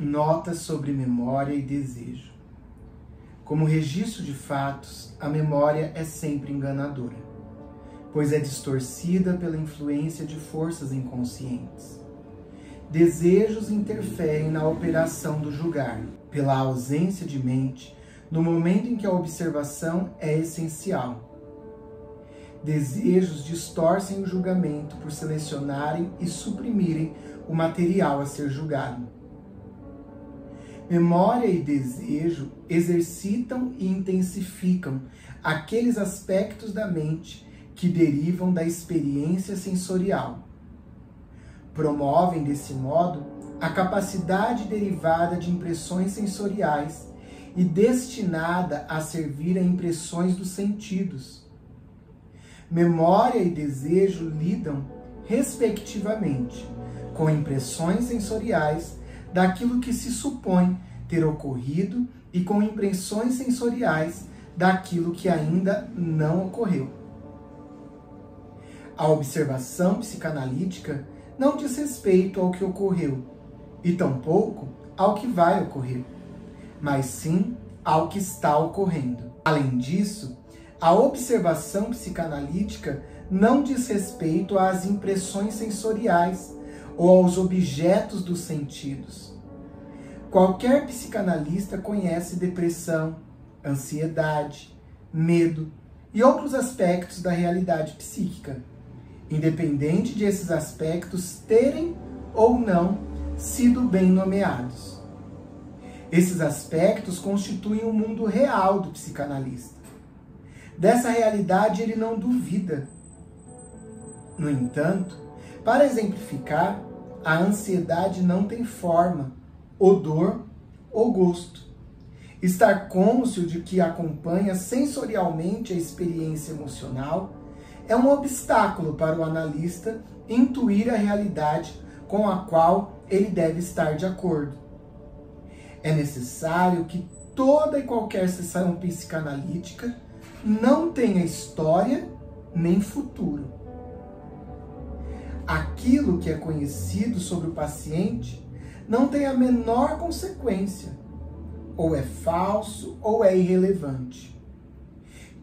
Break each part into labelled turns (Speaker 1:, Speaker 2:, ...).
Speaker 1: Notas sobre memória e desejo. Como registro de fatos, a memória é sempre enganadora, pois é distorcida pela influência de forças inconscientes. Desejos interferem na operação do julgar, pela ausência de mente, no momento em que a observação é essencial. Desejos distorcem o julgamento por selecionarem e suprimirem o material a ser julgado. Memória e desejo exercitam e intensificam aqueles aspectos da mente que derivam da experiência sensorial. Promovem, desse modo, a capacidade derivada de impressões sensoriais e destinada a servir a impressões dos sentidos. Memória e desejo lidam, respectivamente, com impressões sensoriais daquilo que se supõe ter ocorrido e com impressões sensoriais daquilo que ainda não ocorreu. A observação psicanalítica não diz respeito ao que ocorreu, e tampouco ao que vai ocorrer, mas sim ao que está ocorrendo. Além disso, a observação psicanalítica não diz respeito às impressões sensoriais ou aos objetos dos sentidos. Qualquer psicanalista conhece depressão, ansiedade, medo e outros aspectos da realidade psíquica, independente de esses aspectos terem ou não sido bem nomeados. Esses aspectos constituem o mundo real do psicanalista. Dessa realidade ele não duvida. No entanto, para exemplificar, a ansiedade não tem forma, odor ou gosto. Estar cônscio de que acompanha sensorialmente a experiência emocional é um obstáculo para o analista intuir a realidade com a qual ele deve estar de acordo. É necessário que toda e qualquer sessão psicanalítica não tenha história nem futuro. Aquilo que é conhecido sobre o paciente não tem a menor consequência, ou é falso ou é irrelevante.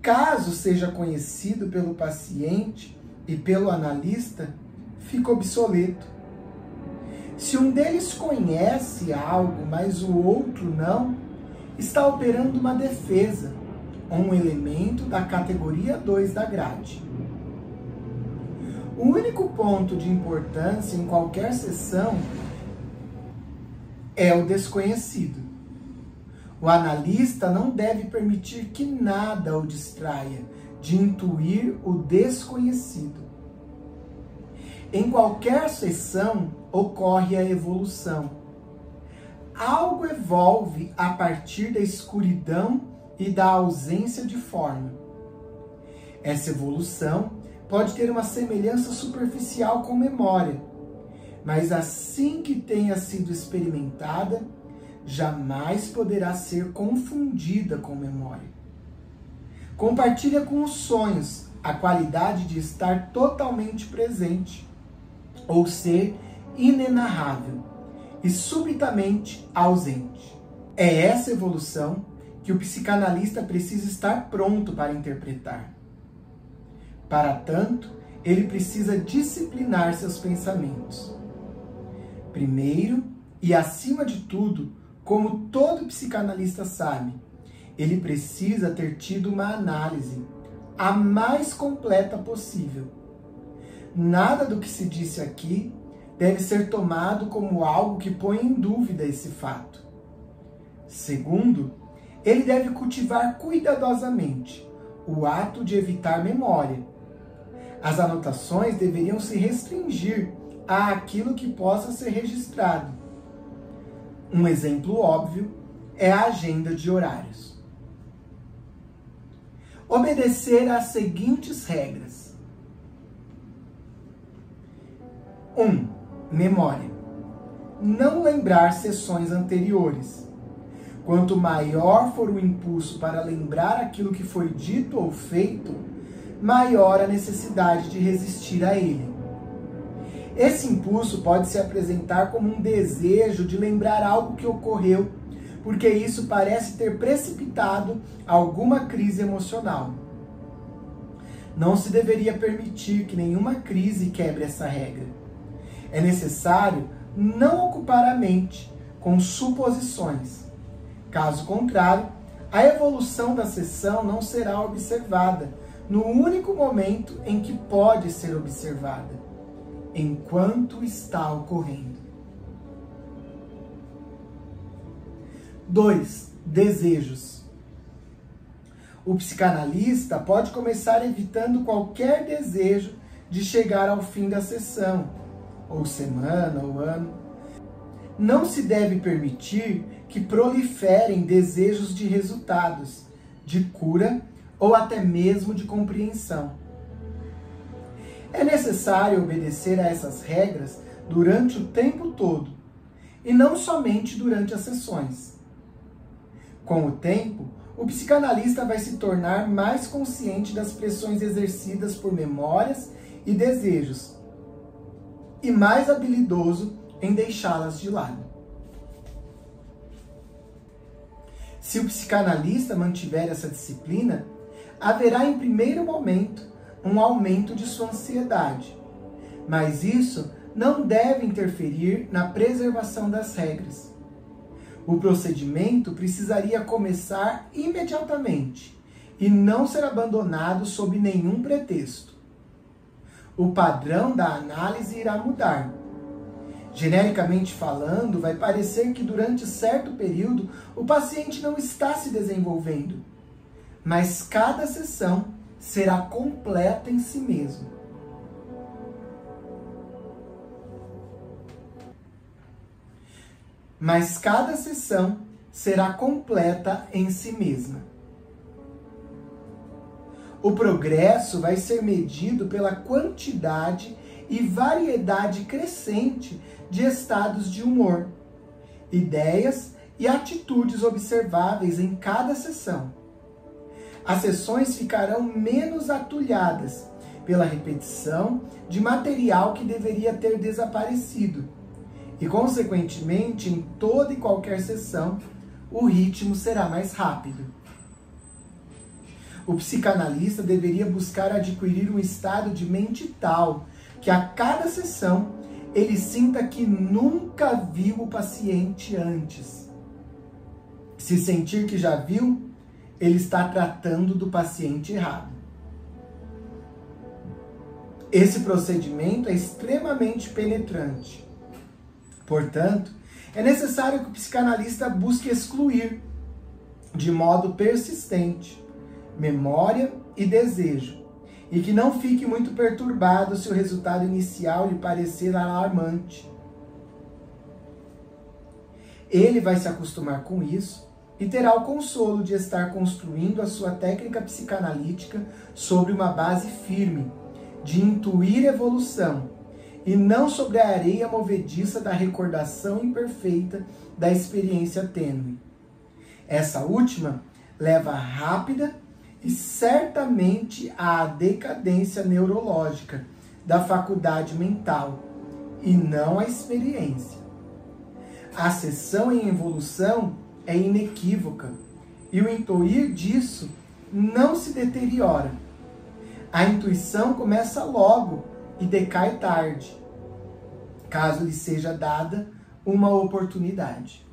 Speaker 1: Caso seja conhecido pelo paciente e pelo analista, fica obsoleto. Se um deles conhece algo, mas o outro não, está operando uma defesa, ou um elemento da categoria 2 da grade. O único ponto de importância em qualquer sessão é o desconhecido. O analista não deve permitir que nada o distraia de intuir o desconhecido. Em qualquer sessão ocorre a evolução. Algo evolve a partir da escuridão e da ausência de forma. Essa evolução pode ter uma semelhança superficial com memória, mas assim que tenha sido experimentada, jamais poderá ser confundida com memória. Compartilha com os sonhos a qualidade de estar totalmente presente, ou ser inenarrável e subitamente ausente. É essa evolução que o psicanalista precisa estar pronto para interpretar. Para tanto, ele precisa disciplinar seus pensamentos. Primeiro, e acima de tudo, como todo psicanalista sabe, ele precisa ter tido uma análise a mais completa possível. Nada do que se disse aqui deve ser tomado como algo que põe em dúvida esse fato. Segundo, ele deve cultivar cuidadosamente o ato de evitar memória. As anotações deveriam se restringir àquilo que possa ser registrado. Um exemplo óbvio é a agenda de horários. Obedecer às seguintes regras. 1. Memória. Não lembrar sessões anteriores. Quanto maior for o impulso para lembrar aquilo que foi dito ou feito, maior a necessidade de resistir a ele. Esse impulso pode se apresentar como um desejo de lembrar algo que ocorreu, porque isso parece ter precipitado alguma crise emocional. Não se deveria permitir que nenhuma crise quebre essa regra. É necessário não ocupar a mente com suposições. Caso contrário, a evolução da sessão não será observada no único momento em que pode ser observada, enquanto está ocorrendo. 2. Desejos. O psicanalista pode começar evitando qualquer desejo de chegar ao fim da sessão, ou semana, ou ano. Não se deve permitir que proliferem desejos de resultados, de cura ou até mesmo de compreensão. É necessário obedecer a essas regras durante o tempo todo, e não somente durante as sessões. Com o tempo, o psicanalista vai se tornar mais consciente das pressões exercidas por memórias e desejos, e mais habilidoso em deixá-las de lado. Se o psicanalista mantiver essa disciplina, haverá em primeiro momento um aumento de sua ansiedade, mas isso não deve interferir na preservação das regras. O procedimento precisaria começar imediatamente e não ser abandonado sob nenhum pretexto. O padrão da análise irá mudar. Genericamente falando, vai parecer que durante certo período o paciente não está se desenvolvendo, mas cada sessão será completa em si mesmo. Mas cada sessão será completa em si mesma. O progresso vai ser medido pela quantidade e variedade crescente de estados de humor, ideias e atitudes observáveis em cada sessão. As sessões ficarão menos atulhadas pela repetição de material que deveria ter desaparecido e, consequentemente, em toda e qualquer sessão, o ritmo será mais rápido. O psicanalista deveria buscar adquirir um estado de mente tal que a cada sessão ele sinta que nunca viu o paciente antes. Se sentir que já viu, ele está tratando do paciente errado. Esse procedimento é extremamente penetrante. Portanto, é necessário que o psicanalista busque excluir, de modo persistente, memória e desejo, e que não fique muito perturbado se o resultado inicial lhe parecer alarmante. Ele vai se acostumar com isso e terá o consolo de estar construindo a sua técnica psicanalítica sobre uma base firme, de intuir evolução, e não sobre a areia movediça da recordação imperfeita da experiência tênue. Essa última leva rápida e certamente à decadência neurológica da faculdade mental, e não à experiência. A sessão em evolução é inequívoca, e o intuir disso não se deteriora. A intuição começa logo e decai tarde, caso lhe seja dada uma oportunidade.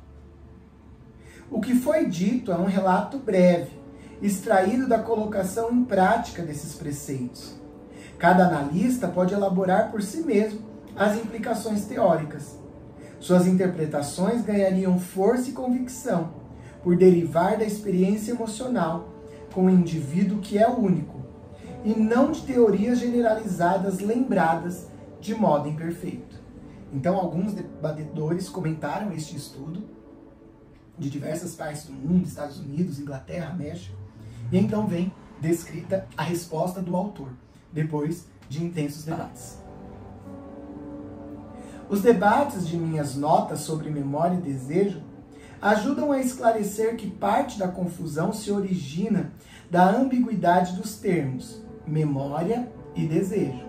Speaker 1: O que foi dito é um relato breve, extraído da colocação em prática desses preceitos. Cada analista pode elaborar por si mesmo as implicações teóricas. Suas interpretações ganhariam força e convicção, por derivar da experiência emocional com o indivíduo que é único, e não de teorias generalizadas lembradas de modo imperfeito. Então, alguns debatedores comentaram este estudo de diversas partes do mundo, Estados Unidos, Inglaterra, México, e então vem descrita a resposta do autor, depois de intensos debates. Os debates de minhas notas sobre memória e desejo ajudam a esclarecer que parte da confusão se origina da ambiguidade dos termos memória e desejo.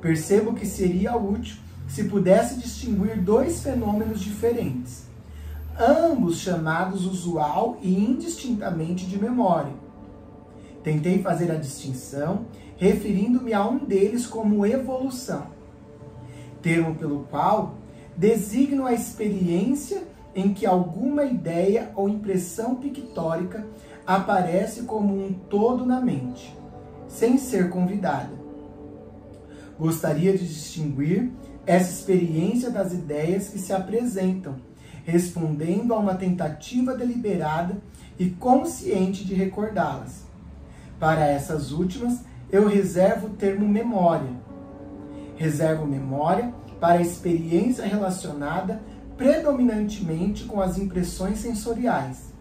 Speaker 1: percebo que seria útil se pudesse distinguir dois fenômenos diferentes, ambos chamados usual e indistintamente de memória. Tentei fazer a distinção, referindo-me a um deles como evolução, termo pelo qual designo a experiência em que alguma ideia ou impressão pictórica aparece como um todo na mente, sem ser convidada. Gostaria de distinguir essa experiência das ideias que se apresentam, respondendo a uma tentativa deliberada e consciente de recordá-las. Para essas últimas, eu reservo o termo memória. Reservo memória para a experiência relacionada predominantemente com as impressões sensoriais.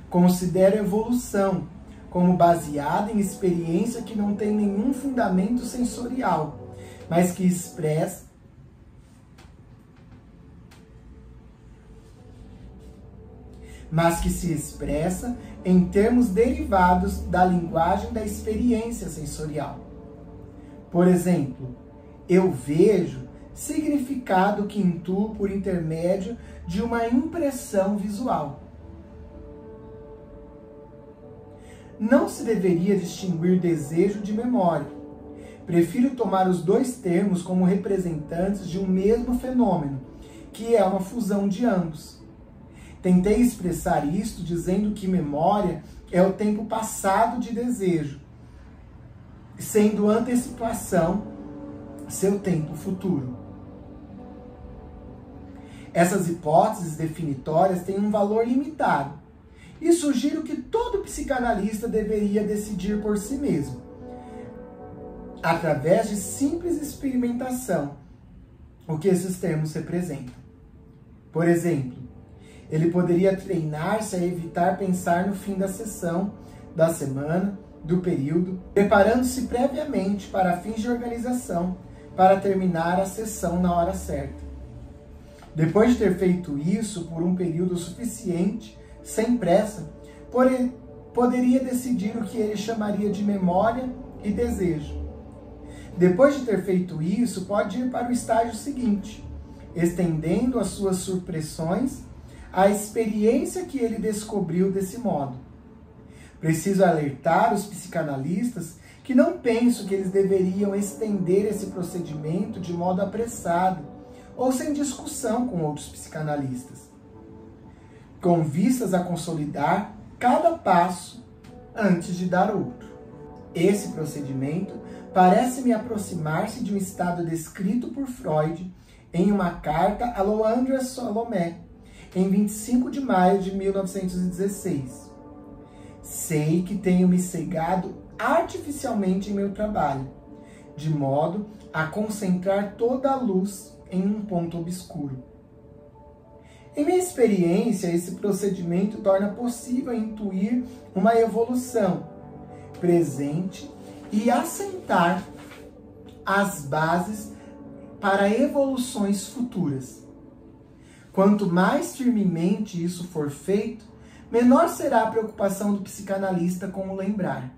Speaker 1: Considero evolução como baseada em experiência que não tem nenhum fundamento sensorial, mas que se expressa em termos derivados da linguagem da experiência sensorial. Por exemplo, eu vejo significado que intuo por intermédio de uma impressão visual. Não se deveria distinguir desejo de memória. Prefiro tomar os dois termos como representantes de um mesmo fenômeno, que é uma fusão de ambos. Tentei expressar isto dizendo que memória é o tempo passado de desejo, sendo antecipação seu tempo futuro. Essas hipóteses definitórias têm um valor limitado e sugiro que todo psicanalista deveria decidir por si mesmo, através de simples experimentação, o que esses termos representam. Por exemplo, ele poderia treinar-se a evitar pensar no fim da sessão, da semana, do período, preparando-se previamente para fins de organização, para terminar a sessão na hora certa. Depois de ter feito isso por um período suficiente, sem pressa, poderia decidir o que ele chamaria de memória e desejo. Depois de ter feito isso, pode ir para o estágio seguinte, estendendo as suas supressões à experiência que ele descobriu desse modo. Preciso alertar os psicanalistas que não penso que eles deveriam estender esse procedimento de modo apressado ou sem discussão com outros psicanalistas, com vistas a consolidar cada passo antes de dar outro. Esse procedimento parece-me aproximar-se de um estado descrito por Freud em uma carta a Loandra Salomé, em 25 de maio de 1916. Sei que tenho me cegado artificialmente em meu trabalho, de modo a concentrar toda a luz em um ponto obscuro. Em minha experiência, esse procedimento torna possível intuir uma evolução presente e assentar as bases para evoluções futuras. Quanto mais firmemente isso for feito, menor será a preocupação do psicanalista com o lembrar.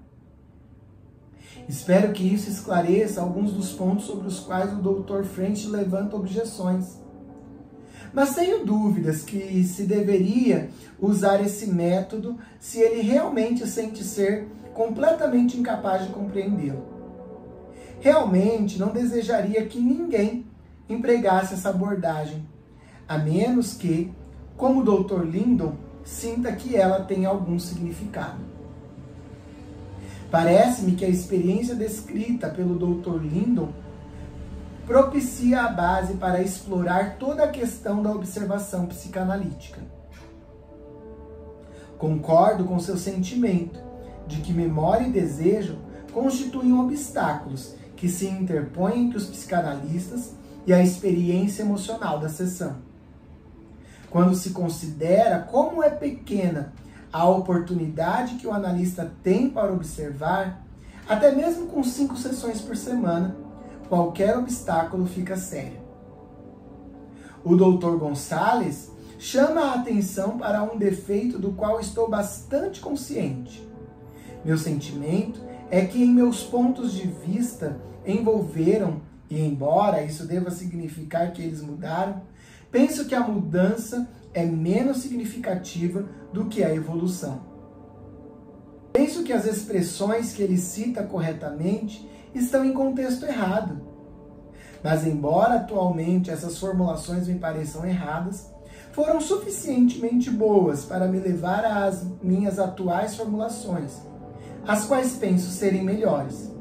Speaker 1: Espero que isso esclareça alguns dos pontos sobre os quais o Dr. French levanta objeções. Mas tenho dúvidas que se deveria usar esse método se ele realmente sente ser completamente incapaz de compreendê-lo. Realmente não desejaria que ninguém empregasse essa abordagem, a menos que, como o Dr. Lindon, sinta que ela tem algum significado. Parece-me que a experiência descrita pelo Dr. Lindon propicia a base para explorar toda a questão da observação psicanalítica. Concordo com seu sentimento de que memória e desejo constituem obstáculos que se interpõem entre os psicanalistas e a experiência emocional da sessão. Quando se considera como é pequena a oportunidade que o analista tem para observar, até mesmo com 5 sessões por semana, qualquer obstáculo fica sério. O Dr. Gonçalves chama a atenção para um defeito do qual estou bastante consciente. Meu sentimento é que em meus pontos de vista envolveram E embora isso deva significar que eles mudaram, penso que a mudança é menos significativa do que a evolução. Penso que as expressões que ele cita corretamente estão em contexto errado. Mas embora atualmente essas formulações me pareçam erradas, foram suficientemente boas para me levar às minhas atuais formulações, as quais penso serem melhores.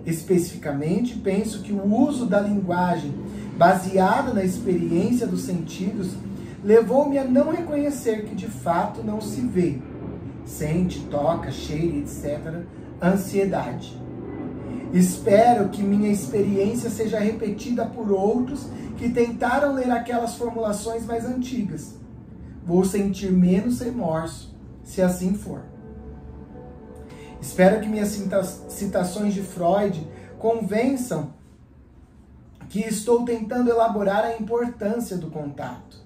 Speaker 1: Especificamente, penso que o uso da linguagem baseada na experiência dos sentidos levou-me a não reconhecer que de fato não se vê, sente, toca, cheira, etc., ansiedade. Espero que minha experiência seja repetida por outros que tentaram ler aquelas formulações mais antigas. Vou sentir menos remorso, se assim for. Espero que minhas citações de Freud convençam que estou tentando elaborar a importância do contato.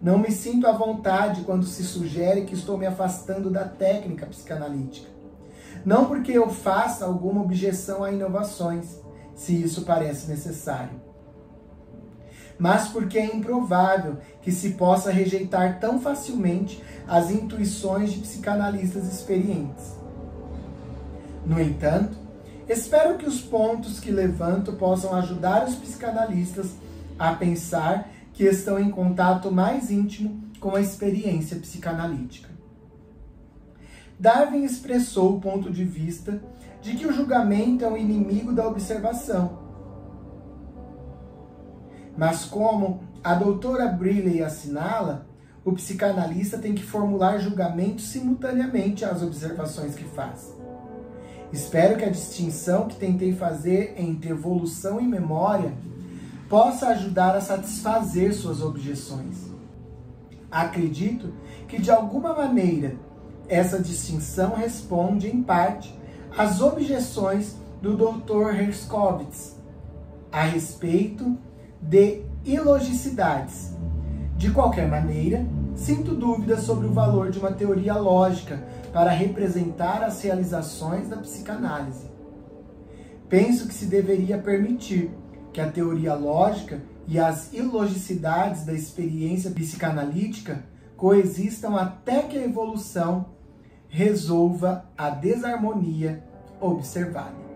Speaker 1: Não me sinto à vontade quando se sugere que estou me afastando da técnica psicanalítica. Não porque eu faça alguma objeção a inovações, se isso parece necessário, mas porque é improvável que se possa rejeitar tão facilmente as intuições de psicanalistas experientes. No entanto, espero que os pontos que levanto possam ajudar os psicanalistas a pensar que estão em contato mais íntimo com a experiência psicanalítica. Darwin expressou o ponto de vista de que o julgamento é um inimigo da observação. Mas como a doutora Brearley assinala, o psicanalista tem que formular julgamentos simultaneamente às observações que faz. Espero que a distinção que tentei fazer entre evolução e memória possa ajudar a satisfazer suas objeções. Acredito que, de alguma maneira, essa distinção responde, em parte, às objeções do Dr. Herskovits a respeito de ilogicidades. De qualquer maneira, sinto dúvidas sobre o valor de uma teoria lógica para representar as realizações da psicanálise. Penso que se deveria permitir que a teoria lógica e as ilogicidades da experiência psicanalítica coexistam até que a evolução resolva a desarmonia observada.